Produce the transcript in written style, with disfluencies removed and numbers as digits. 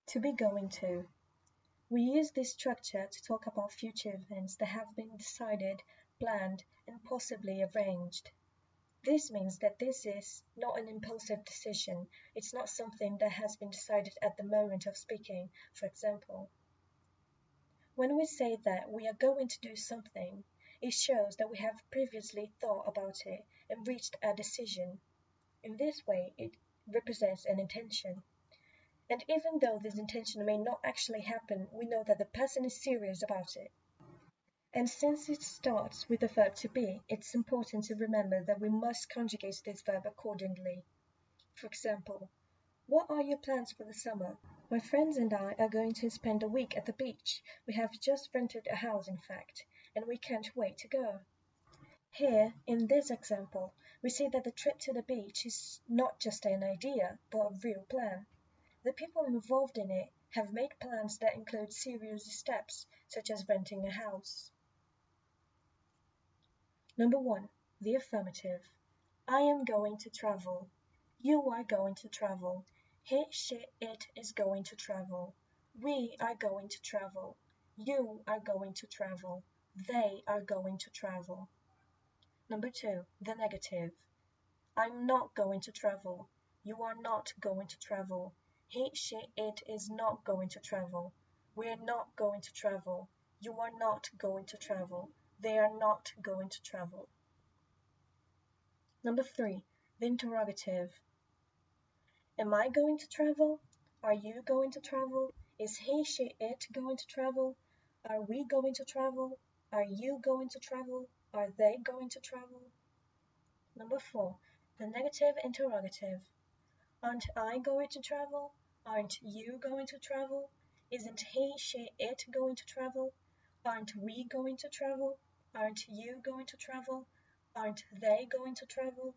To be going to. We use this structure to talk about future events that have been decided, planned, and possibly arranged. This means that this is not an impulsive decision. It's not something that has been decided at the moment of speaking, for example. When we say that we are going to do something, it shows that we have previously thought about it and reached a decision. In this way, it represents an intention. And even though this intention may not actually happen, we know that the person is serious about it. And since it starts with the verb to be, it's important to remember that we must conjugate this verb accordingly. For example, what are your plans for the summer? My friends and I are going to spend a week at the beach. We have just rented a house, in fact, and we can't wait to go. Here, in this example, we see that the trip to the beach is not just an idea, but a real plan. The people involved in it have made plans that include serious steps, such as renting a house. Number 1. The affirmative. I am going to travel. You are going to travel. He, she, it is going to travel. We are going to travel. You are going to travel. They are going to travel. Number 2. The negative. I'm not going to travel. You are not going to travel. He, she, it is not going to travel. We are not going to travel. You are not going to travel. They are not going to travel. Number 3. The interrogative. Am I going to travel? Are you going to travel? Is he, she, it going to travel? Are we going to travel? Are you going to travel? Are they going to travel? Number 4. The negative interrogative. Aren't I going to travel? Aren't you going to travel? Isn't he, she, it going to travel? Aren't we going to travel? Aren't you going to travel? Aren't they going to travel?